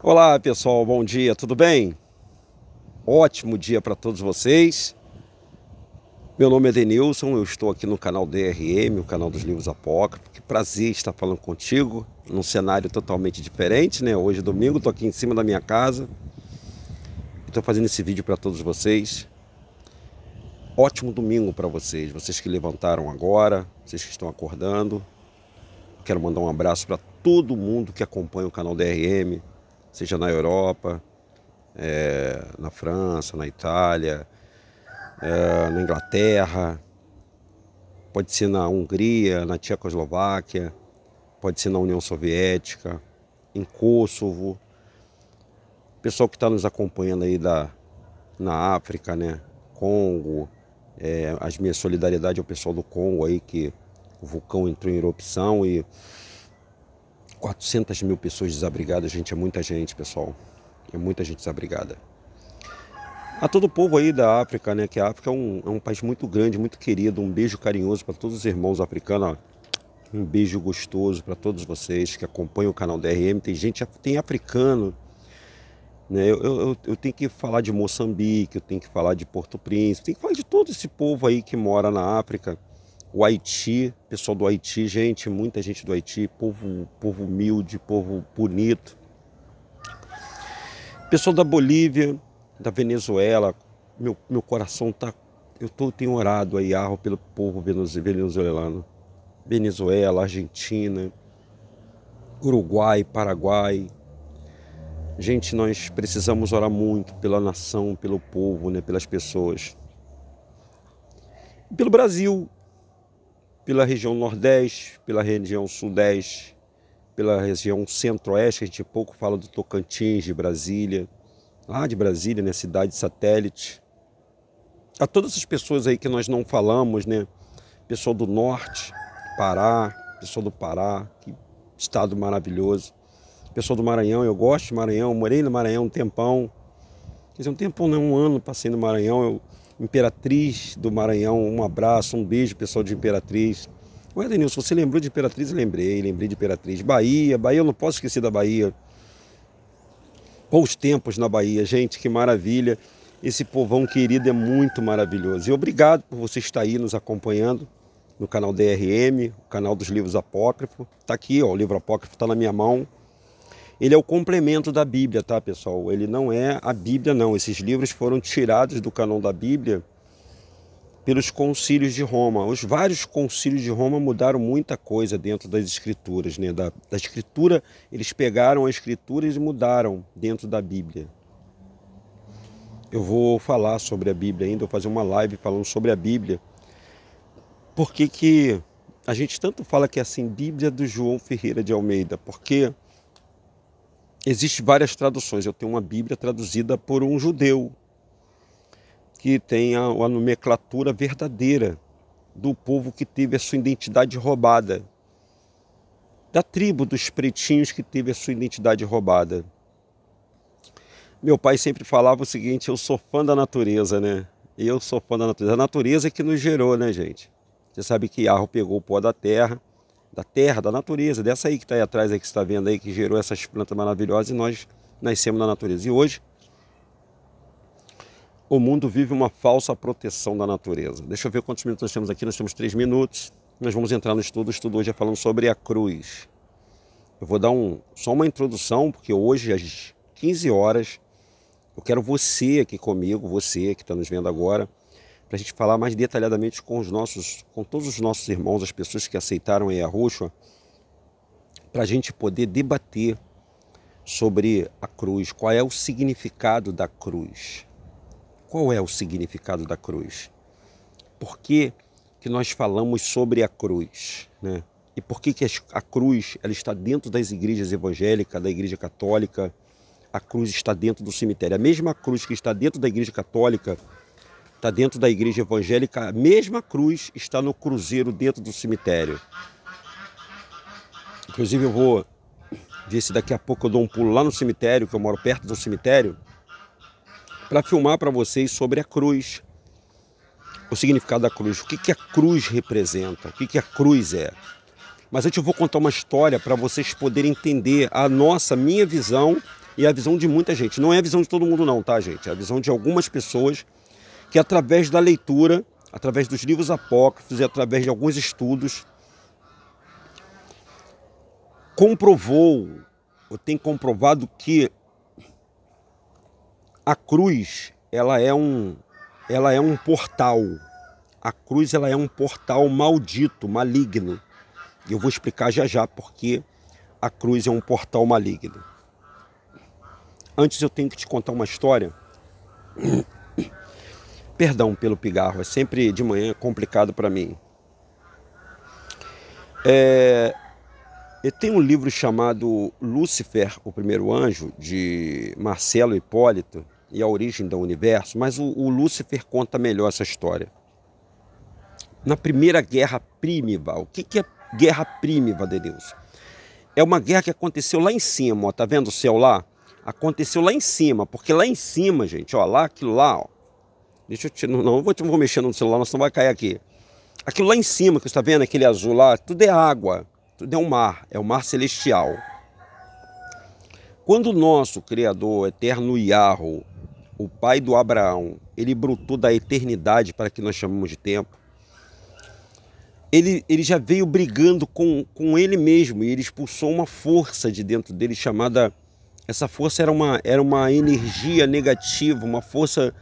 Olá pessoal, bom dia, tudo bem? Ótimo dia para todos vocês. Meu nome é Denilson, eu estou aqui no canal DRM, o canal dos livros apócrifos. Que prazer estar falando contigo, num cenário totalmente diferente, né? Hoje é domingo, estou aqui em cima da minha casa. Estou fazendo esse vídeo para todos vocês. Ótimo domingo para vocês, vocês que levantaram agora, vocês que estão acordando. Quero mandar um abraço para todo mundo que acompanha o canal DRM, seja na Europa, na França, na Itália, na Inglaterra, pode ser na Hungria, na Tchecoslováquia, pode ser na União Soviética, em Kosovo. Pessoal que está nos acompanhando aí na África, né? Congo, as minhas solidariedades ao pessoal do Congo aí, que o vulcão entrou em erupção e 400 mil pessoas desabrigadas. Gente, é muita gente, pessoal. É muita gente desabrigada. A todo o povo aí da África, né? Que a África é um país muito grande, muito querido. Um beijo carinhoso para todos os irmãos africanos. Um beijo gostoso para todos vocês que acompanham o canal DRM. Tem gente, tem africano, né? Eu tenho que falar de Moçambique, eu tenho que falar de Porto Príncipe, tenho que falar de todo esse povo aí que mora na África. O Haiti, pessoal do Haiti, gente, muita gente do Haiti, povo humilde, povo bonito. Pessoal da Bolívia, da Venezuela, meu coração tá, tenho orado aí, pelo povo venezuelano. Venezuela, Argentina, Uruguai, Paraguai. Gente, nós precisamos orar muito pela nação, pelo povo, né, pelas pessoas. E pelo Brasil, pela região Nordeste, pela região Sudeste, pela região Centro-Oeste, a gente pouco fala do Tocantins, de Brasília, lá de Brasília, né, cidade satélite. A todas essas pessoas aí que nós não falamos, né, pessoal do Norte, Pará, pessoal do Pará, que estado maravilhoso. Pessoal do Maranhão, eu gosto de Maranhão, morei no Maranhão um tempão. Quer dizer, um tempão, não, um ano passei no Maranhão. Imperatriz do Maranhão, um abraço, um beijo, pessoal de Imperatriz. Ué, Denilson, você lembrou de Imperatriz? Lembrei de Imperatriz. Bahia, eu não posso esquecer da Bahia. Bons tempos na Bahia, gente, que maravilha. Esse povão querido é muito maravilhoso. E obrigado por você estar aí nos acompanhando no canal DRM, o canal dos livros apócrifos. Tá aqui, ó, o livro apócrifo está na minha mão. Ele é o complemento da Bíblia, tá, pessoal? Ele não é a Bíblia, não. Esses livros foram tirados do canão da Bíblia pelos concílios de Roma. Os vários concílios de Roma mudaram muita coisa dentro das escrituras, né? Da escritura, eles pegaram as escrituras e mudaram dentro da Bíblia. Eu vou falar sobre a Bíblia ainda, vou fazer uma live falando sobre a Bíblia. Por que a gente tanto fala que é assim, Bíblia do João Ferreira de Almeida? Porque existem várias traduções. Eu tenho uma Bíblia traduzida por um judeu, que tem a nomenclatura verdadeira do povo que teve a sua identidade roubada, da tribo dos pretinhos que teve a sua identidade roubada. Meu pai sempre falava o seguinte: eu sou fã da natureza, né? Eu sou fã da natureza. A natureza é que nos gerou, né, gente? Você sabe que Yahweh pegou o pó da terra, da natureza, dessa aí que está aí atrás, aí que você está vendo aí, que gerou essas plantas maravilhosas, e nós nascemos na natureza. E hoje, o mundo vive uma falsa proteção da natureza. Deixa eu ver quantos minutos nós temos aqui. Nós temos 3 minutos. Nós vamos entrar no estudo. O estudo hoje é falando sobre a cruz. Eu vou dar só uma introdução, porque hoje, às 15 horas, eu quero você aqui comigo, você que está nos vendo agora, para a gente falar mais detalhadamente com todos os nossos irmãos, as pessoas que aceitaram a Yahushua, para a gente poder debater sobre a cruz. Qual é o significado da cruz? Qual é o significado da cruz? Por que nós falamos sobre a cruz, né? E por que a cruz ela está dentro das igrejas evangélicas, da igreja católica? A cruz está dentro do cemitério. A mesma cruz que está dentro da igreja católica está dentro da igreja evangélica. A mesma cruz está no cruzeiro dentro do cemitério. Inclusive eu vou ver se daqui a pouco eu dou um pulo lá no cemitério, que eu moro perto do cemitério, para filmar para vocês sobre a cruz, o significado da cruz, o que a cruz representa, o que a cruz é. Mas antes eu vou contar uma história para vocês poderem entender minha visão E é a visão de muita gente. Não é a visão de todo mundo não, tá, gente? É a visão de algumas pessoas que através da leitura, através dos livros apócrifos e através de alguns estudos, comprovou, ou tem comprovado que a cruz, ela é um portal. A cruz, ela é um portal maldito, maligno. E eu vou explicar já já porque a cruz é um portal maligno. Antes eu tenho que te contar uma história. Perdão pelo pigarro, é sempre de manhã complicado para mim. Eu tenho um livro chamado Lúcifer, o Primeiro Anjo, de Marcelo Hipólito, e a Origem do Universo, mas o Lúcifer conta melhor essa história. Na Primeira Guerra Prímiva, o que é Guerra Prímiva, Deus? É uma guerra que aconteceu lá em cima, ó, tá vendo o céu lá? Aconteceu lá em cima, porque lá em cima, gente, ó, lá, aquilo lá, ó. Deixa eu te... Não vou mexer no celular, senão vai cair aqui. Aquilo lá em cima, que você está vendo, aquele azul lá, tudo é água, tudo é o mar celestial. Quando o nosso Criador, eterno Yahweh, o pai do Abraão, ele brotou da eternidade para que nós chamamos de tempo, ele já veio brigando com ele mesmo, e ele expulsou uma força de dentro dele chamada... Essa força era uma energia negativa, uma força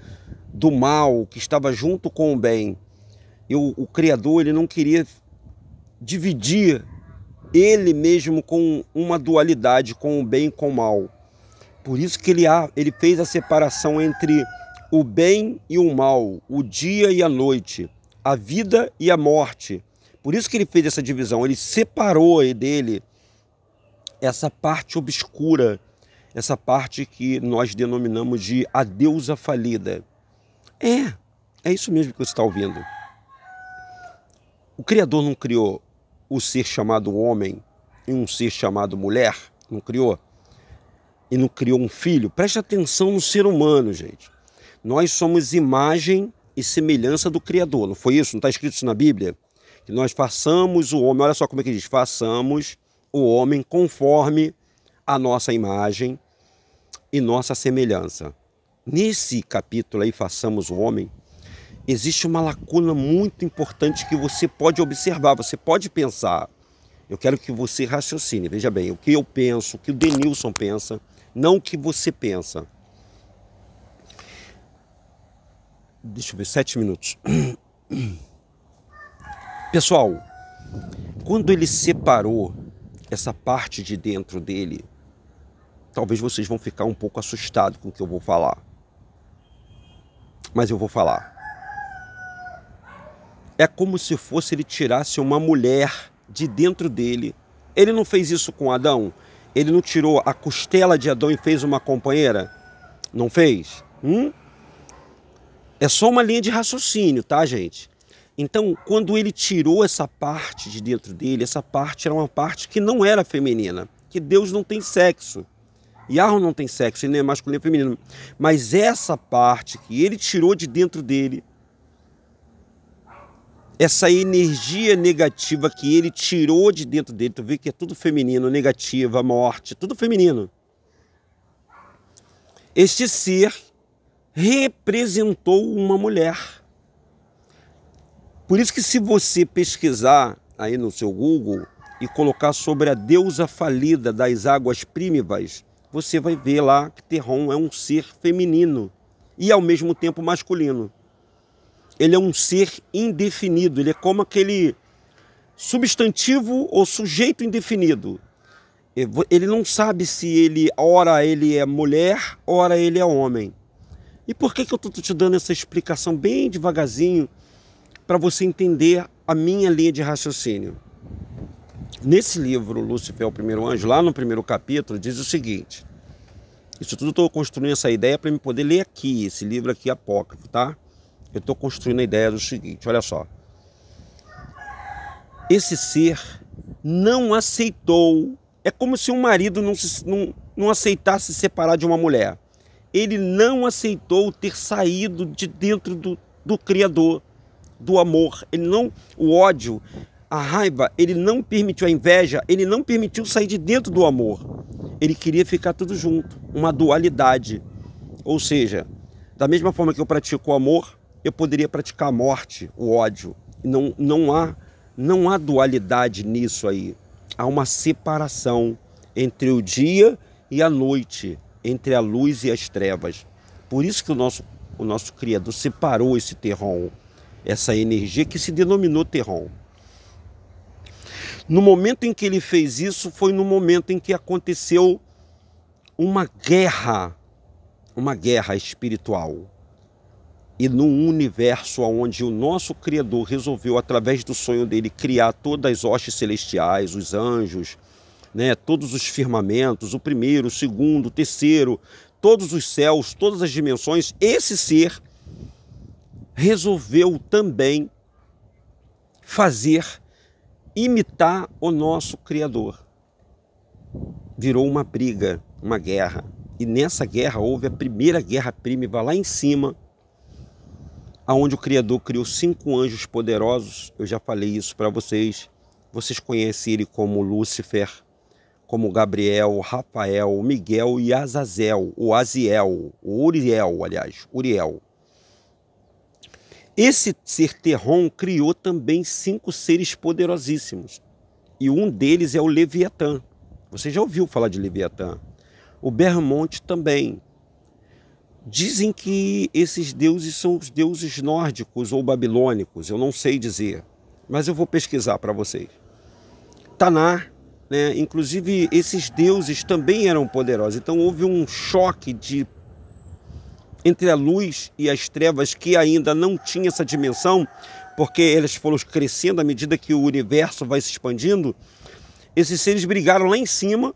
do mal que estava junto com o bem. E o Criador, ele não queria dividir ele mesmo com uma dualidade, com o bem e com o mal. Por isso que ele fez a separação entre o bem e o mal, o dia e a noite, a vida e a morte. Por isso que ele fez essa divisão, ele separou dele essa parte obscura, essa parte que nós denominamos de a deusa falida. É isso mesmo que você está ouvindo. O Criador não criou o ser chamado homem e um ser chamado mulher? Não criou? E não criou um filho? Preste atenção no ser humano, gente. Nós somos imagem e semelhança do Criador. Não foi isso? Não está escrito isso na Bíblia? Que nós façamos o homem, olha só como é que diz, façamos o homem conforme a nossa imagem e nossa semelhança. Nesse capítulo aí, façamos o homem, existe uma lacuna muito importante que você pode observar, você pode pensar. Eu quero que você raciocine, veja bem, o que eu penso, o que o Denilson pensa, não o que você pensa. Deixa eu ver, 7 minutos. Pessoal, quando ele separou essa parte de dentro dele, talvez vocês vão ficar um pouco assustados com o que eu vou falar. Mas eu vou falar. É como se fosse ele tirasse uma mulher de dentro dele. Ele não fez isso com Adão? Ele não tirou a costela de Adão e fez uma companheira? Não fez? É só uma linha de raciocínio, tá, gente? Então, quando ele tirou essa parte de dentro dele, essa parte era uma parte que não era feminina, que Deus não tem sexo. Yahweh não tem sexo, ele não é masculino e feminino. Mas essa parte que ele tirou de dentro dele, essa energia negativa que ele tirou de dentro dele, tu vê que é tudo feminino, negativa, morte, tudo feminino. Este ser representou uma mulher. Por isso que se você pesquisar aí no seu Google e colocar sobre a deusa falida das águas prímivas, você vai ver lá que Terron é um ser feminino e ao mesmo tempo masculino. Ele é um ser indefinido, ele é como aquele substantivo ou sujeito indefinido. Ele não sabe se ora ele é mulher, ora ele é homem. E por que eu estou te dando essa explicação bem devagarzinho para você entender a minha linha de raciocínio? Nesse livro, Lúcifer, o Primeiro Anjo, lá no primeiro capítulo, diz o seguinte. Isso tudo eu estou construindo essa ideia para eu poder ler aqui, esse livro aqui apócrifo, tá? Eu estou construindo a ideia do seguinte, olha só. Esse ser não aceitou, é como se um marido não aceitasse se separar de uma mulher. Ele não aceitou ter saído de dentro do Criador, do amor. Ele não, o ódio, A raiva, ele não permitiu, a inveja, ele não permitiu sair de dentro do amor. Ele queria ficar tudo junto, uma dualidade. Ou seja, da mesma forma que eu pratico o amor, eu poderia praticar a morte, o ódio. Não há dualidade nisso aí. Há uma separação entre o dia e a noite, entre a luz e as trevas. Por isso que o nosso Criador separou esse terron, essa energia que se denominou terron. No momento em que ele fez isso, foi no momento em que aconteceu uma guerra espiritual. E num universo onde o nosso Criador resolveu, através do sonho dele, criar todas as hostes celestiais, os anjos, né, todos os firmamentos, o primeiro, o segundo, o terceiro, todos os céus, todas as dimensões, esse ser resolveu também imitar o nosso Criador. Virou uma briga, uma guerra. E nessa guerra houve a primeira guerra primitiva lá em cima, onde o Criador criou 5 anjos poderosos. Eu já falei isso para vocês. Vocês conhecem ele como Lúcifer, como Gabriel, Rafael, Miguel e Azazel, o Aziel, o Uriel. Esse ser terron criou também 5 seres poderosíssimos. E um deles é o Leviatã. Você já ouviu falar de Leviatã? O Bermonte também. Dizem que esses deuses são os deuses nórdicos ou babilônicos. Eu não sei dizer, mas eu vou pesquisar para vocês. Taná, né? Inclusive esses deuses também eram poderosos. Então houve um choque entre a luz e as trevas, que ainda não tinha essa dimensão, porque elas foram crescendo à medida que o universo vai se expandindo. Esses seres brigaram lá em cima,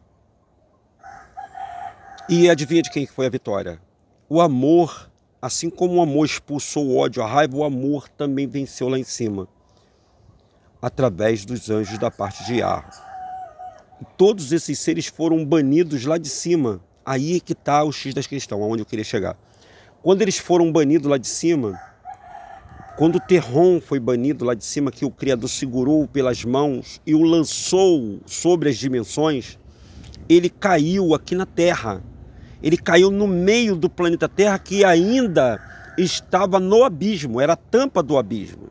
e adivinha de quem foi a vitória? O amor. Assim como o amor expulsou o ódio, a raiva, o amor também venceu lá em cima, através dos anjos da parte de Yah. Todos esses seres foram banidos lá de cima. Aí é que está o X da questão, aonde eu queria chegar. Quando eles foram banidos lá de cima, quando o Terron foi banido lá de cima, que o Criador segurou pelas mãos e o lançou sobre as dimensões, ele caiu aqui na Terra. Ele caiu no meio do planeta Terra, que ainda estava no abismo, era a tampa do abismo.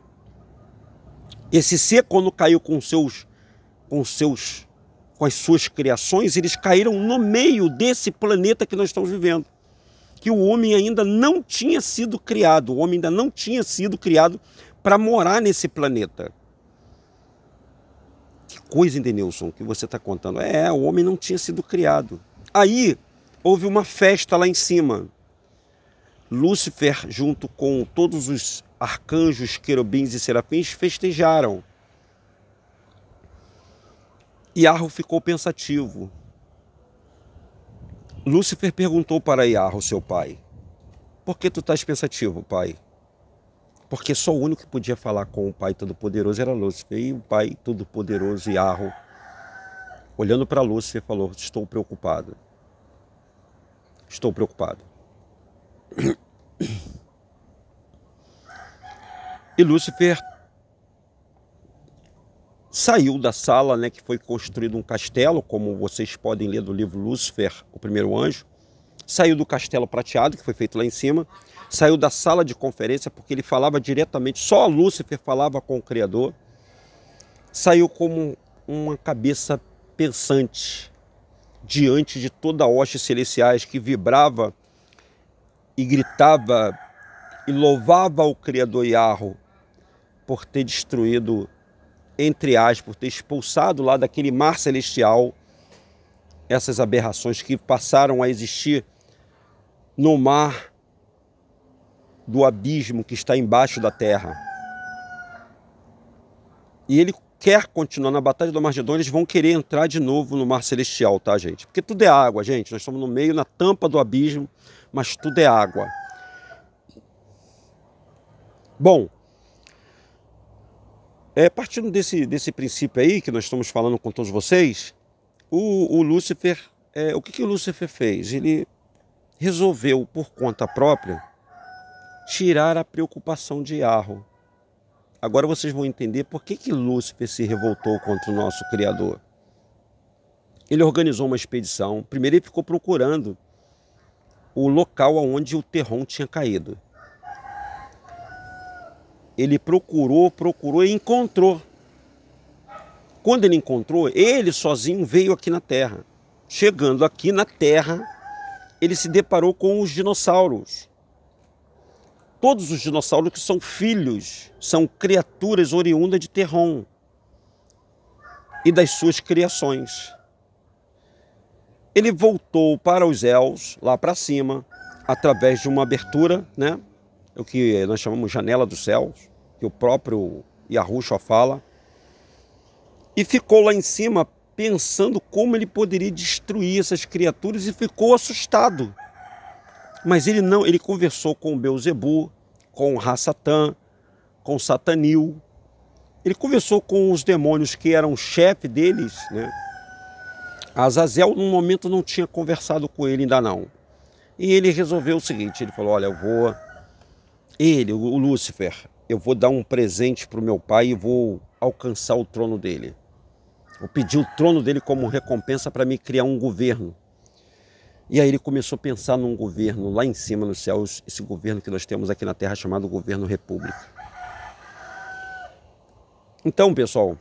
Esse ser, quando caiu com as suas criações, eles caíram no meio desse planeta que nós estamos vivendo. Que o homem ainda não tinha sido criado, o homem ainda não tinha sido criado para morar nesse planeta. Que coisa, Edenilson, que você está contando. O homem não tinha sido criado. Aí houve uma festa lá em cima. Lúcifer, junto com todos os arcanjos, querubins e serafins, festejaram. Iarro ficou pensativo. Lúcifer perguntou para Iarro, seu pai: por que tu estás pensativo, pai? Porque só o único que podia falar com o Pai Todo-Poderoso era Lúcifer. E o Pai Todo-Poderoso, Iarro, olhando para Lúcifer, falou: estou preocupado. Estou preocupado. E Lúcifer saiu da sala, né, que foi construído um castelo, como vocês podem ler do livro Lúcifer, o primeiro anjo. Saiu do castelo prateado, que foi feito lá em cima. Saiu da sala de conferência, porque ele falava diretamente, só Lúcifer falava com o Criador. Saiu como uma cabeça pensante, diante de toda a hoste celestiais, que vibrava e gritava e louvava o Criador Iarro por ter destruído, entre aspas, por ter expulsado lá daquele mar celestial essas aberrações que passaram a existir no mar do abismo que está embaixo da terra. E ele quer continuar na Batalha do Armagedon. Eles vão querer entrar de novo no mar celestial, tá, gente? Porque tudo é água, gente. Nós estamos no meio, na tampa do abismo, mas tudo é água. Bom, partindo desse princípio aí que nós estamos falando com todos vocês, o Lúcifer, o que o Lúcifer fez? Ele resolveu, por conta própria, tirar a preocupação de Iarro. Agora vocês vão entender por que Lúcifer se revoltou contra o nosso Criador. Ele organizou uma expedição. Primeiro ele ficou procurando o local onde o Terron tinha caído. Ele procurou e encontrou. Quando ele encontrou, ele sozinho veio aqui na Terra. Chegando aqui na Terra, ele se deparou com os dinossauros. Todos os dinossauros que são filhos, são criaturas oriundas de Terron e das suas criações. Ele voltou para os Elves, lá para cima, através de uma abertura, né? O que nós chamamos janela dos céus, que o próprio Yahushua fala, e ficou lá em cima pensando como ele poderia destruir essas criaturas e ficou assustado. Mas ele não, ele conversou com Beuzebu, com Rassatã, com Satanil. Ele conversou com os demônios que eram chefe deles, né? Azazel, no momento, não tinha conversado com ele ainda não. E ele resolveu o seguinte, ele falou, olha, o Lúcifer, eu vou dar um presente para o meu pai e vou alcançar o trono dele. Vou pedir o trono dele como recompensa para me criar um governo. E aí ele começou a pensar num governo lá em cima nos céus, esse governo que nós temos aqui na Terra chamado Governo República. Então, pessoal,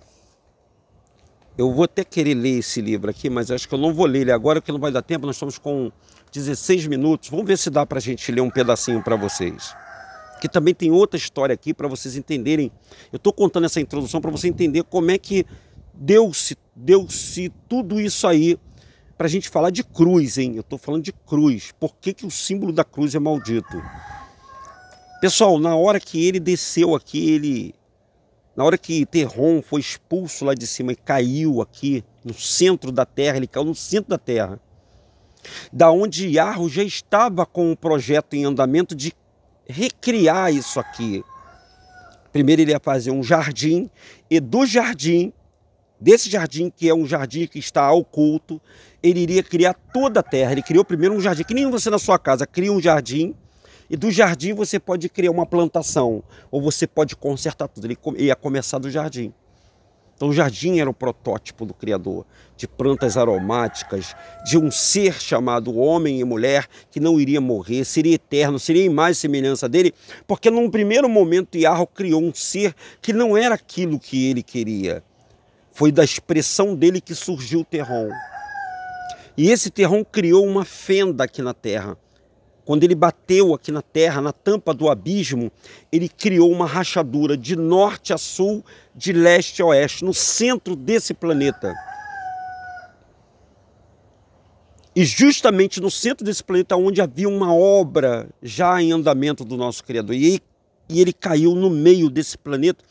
eu vou até querer ler esse livro aqui, mas acho que eu não vou ler ele agora, porque não vai dar tempo, nós estamos com 16 minutos. Vamos ver se dá para a gente ler um pedacinho para vocês. Que também tem outra história aqui para vocês entenderem. Eu estou contando essa introdução para você entender como é que deu-se tudo isso aí, para a gente falar de cruz, hein? Eu estou falando de cruz. Por que o símbolo da cruz é maldito? Pessoal, na hora que ele desceu aqui, na hora que Terron foi expulso lá de cima e caiu aqui no centro da Terra, ele caiu no centro da Terra, da onde Yahweh já estava com um projeto em andamento de recriar isso aqui. Primeiro ele ia fazer um jardim, e do jardim, desse jardim que é um jardim que está oculto, ele iria criar toda a terra. Ele criou primeiro um jardim, que nem você na sua casa cria um jardim, e do jardim você pode criar uma plantação, ou você pode consertar tudo. Ele ia começar do jardim. Então o jardim era o protótipo do Criador, de plantas aromáticas, de um ser chamado homem e mulher, que não iria morrer, seria eterno, seria em mais semelhança dele, porque num primeiro momento Yahweh criou um ser que não era aquilo que ele queria. Foi da expressão dele que surgiu o Terron. E esse Terron criou uma fenda aqui na Terra. Quando ele bateu aqui na Terra, na tampa do abismo, ele criou uma rachadura de norte a sul, de leste a oeste, no centro desse planeta. E justamente no centro desse planeta, onde havia uma obra já em andamento do nosso Criador. E ele caiu no meio desse planeta,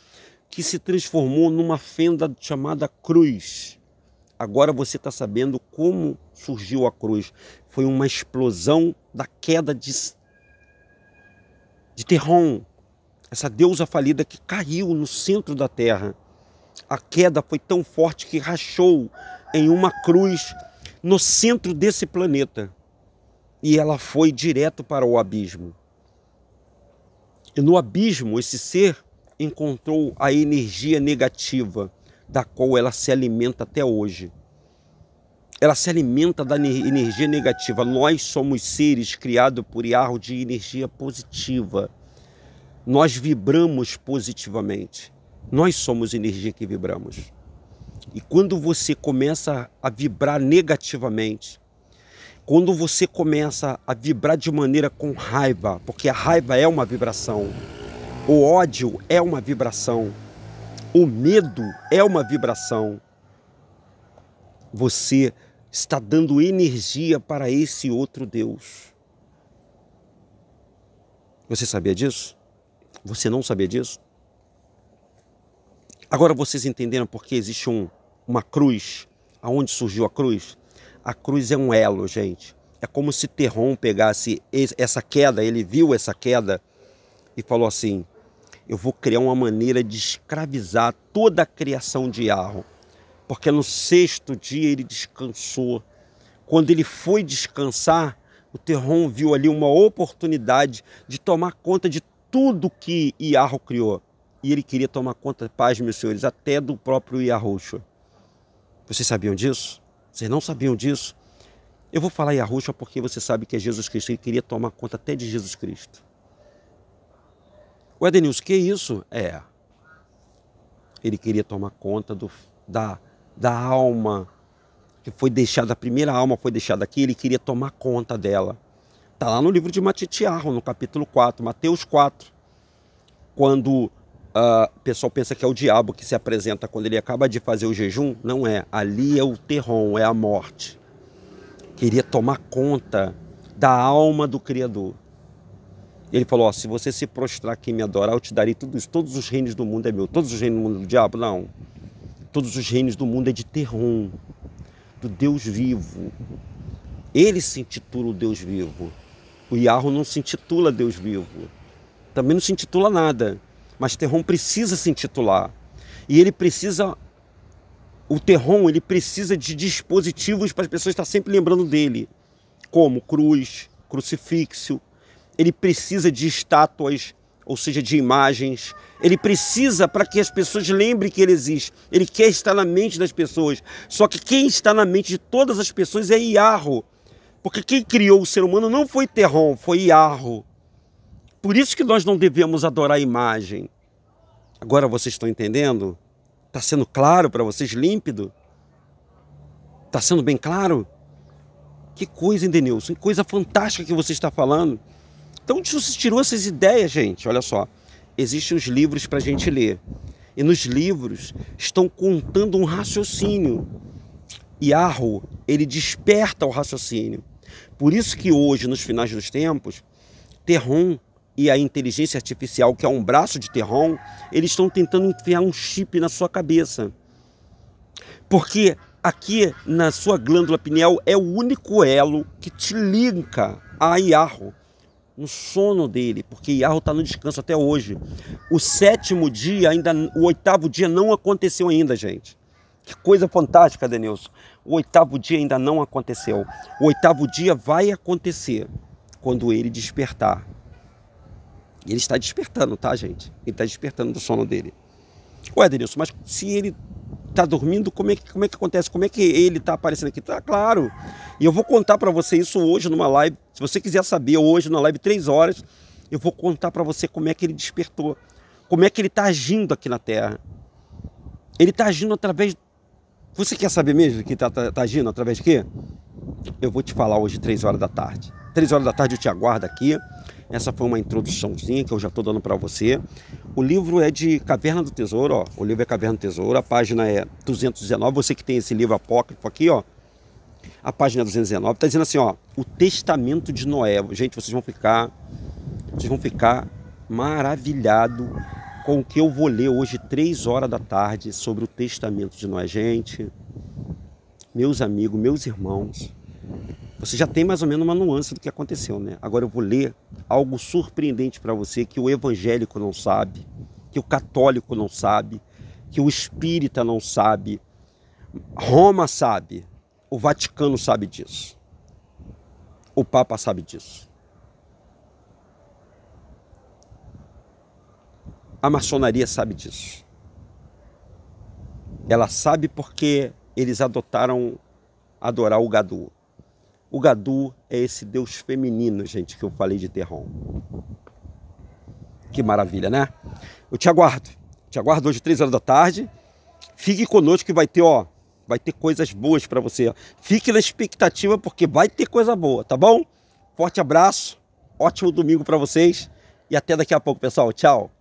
que se transformou numa fenda chamada cruz. Agora você está sabendo como surgiu a cruz. Foi uma explosão da queda de Terron, essa deusa falida que caiu no centro da Terra. A queda foi tão forte que rachou em uma cruz no centro desse planeta. E ela foi direto para o abismo. E no abismo, esse ser encontrou a energia negativa da qual ela se alimenta até hoje. Ela se alimenta da energia negativa. Nós somos seres criados por Yahweh de energia positiva. Nós vibramos positivamente. Nós somos energia que vibramos. E quando você começa a vibrar negativamente, quando você começa a vibrar de maneira com raiva, porque a raiva é uma vibração, o ódio é uma vibração, o medo é uma vibração, você está dando energia para esse outro Deus. Você sabia disso? Você não sabia disso? Agora vocês entenderam por que existe uma cruz? Aonde surgiu a cruz? A cruz é um elo, gente. É como se Terron pegasse essa queda, ele viu essa queda e falou assim: eu vou criar uma maneira de escravizar toda a criação de Yahweh. Porque no sexto dia ele descansou. Quando ele foi descansar, o Terron viu ali uma oportunidade de tomar conta de tudo que Yahweh criou. e ele queria tomar conta, paz, meus senhores, até do próprio Yahushua. Vocês sabiam disso? Vocês não sabiam disso? Eu vou falar Yahushua porque você sabe que é Jesus Cristo. Ele queria tomar conta até de Jesus Cristo. O Edenilson, que isso? Ele queria tomar conta da alma que foi deixada, a primeira alma foi deixada aqui, ele queria tomar conta dela. Está lá no livro de Matitiarro, no capítulo 4, Mateus 4. Quando o pessoal pensa que é o diabo que se apresenta quando ele acaba de fazer o jejum, não é. Ali é o terrom, é a morte. Queria tomar conta da alma do Criador. Ele falou, se você se prostrar aqui e me adorar, eu te darei tudo isso. Todos os reinos do mundo é meu. Todos os reinos do mundo do diabo? Não. Todos os reinos do mundo é de terrom, do Deus vivo. Ele se intitula o Deus vivo. O Yahu não se intitula Deus vivo. Também não se intitula nada. Mas terrom precisa se intitular. E ele precisa... O terrom, ele precisa de dispositivos para as pessoas estar sempre lembrando dele. Como cruz, crucifixo. Ele precisa de estátuas, ou seja, de imagens. Ele precisa para que as pessoas lembrem que ele existe. Ele quer estar na mente das pessoas. Só que quem está na mente de todas as pessoas é Yahu. Porque quem criou o ser humano não foi terrom, foi Yahu. Por isso que nós não devemos adorar a imagem. Agora vocês estão entendendo? Está sendo claro para vocês, límpido? Está sendo bem claro? Que coisa, hein, Denilson? Que coisa fantástica que você está falando. Então, onde você tirou essas ideias, gente? Olha só, existem os livros para a gente ler. E nos livros estão contando um raciocínio. Yahu, ele desperta o raciocínio. Por isso que hoje, nos finais dos tempos, terrom e a inteligência artificial, que é um braço de terrom, eles estão tentando enfiar um chip na sua cabeça. Porque aqui na sua glândula pineal é o único elo que te liga a Yahu, no sono dele, porque Yahu está no descanso até hoje. O 7º dia, o 8º dia não aconteceu ainda, gente. Que coisa fantástica, Denilson. O 8º dia ainda não aconteceu. O 8º dia vai acontecer quando ele despertar. Ele está despertando, tá, gente? Ele está despertando do sono dele. Ué, Denilson, mas se ele está dormindo, como é que acontece? Como é que ele está aparecendo aqui? Tá claro. E eu vou contar para você isso hoje numa live. Se você quiser saber, hoje na live 3 horas, eu vou contar para você como é que ele despertou. Como é que ele está agindo aqui na Terra. Ele está agindo através... Você quer saber mesmo que está agindo através de quê? Eu vou te falar hoje 3 horas da tarde. 3 horas da tarde eu te aguardo aqui. Essa foi uma introduçãozinha que eu já estou dando para você. O livro é de Caverna do Tesouro, ó. O livro é Caverna do Tesouro, a página é 219. Você que tem esse livro apócrifo aqui, ó. A página é 219. Está dizendo assim, ó. O Testamento de Noé. Gente, vocês vão ficar maravilhados com o que eu vou ler hoje, 3 horas da tarde, sobre o Testamento de Noé. Gente, meus amigos, meus irmãos, você já tem mais ou menos uma nuance do que aconteceu, né? Agora eu vou ler algo surpreendente para você que o evangélico não sabe, que o católico não sabe, que o espírita não sabe, Roma sabe, o Vaticano sabe disso, o Papa sabe disso, a maçonaria sabe disso. Ela sabe porque eles adotaram adorar o Gadu. O Gadu é esse Deus feminino, gente, que eu falei de terrom. Que maravilha, né? Eu te aguardo. Te aguardo hoje, 3 horas da tarde. Fique conosco que vai ter coisas boas para você. Fique na expectativa porque vai ter coisa boa, tá bom? Forte abraço, ótimo domingo para vocês e até daqui a pouco, pessoal. Tchau.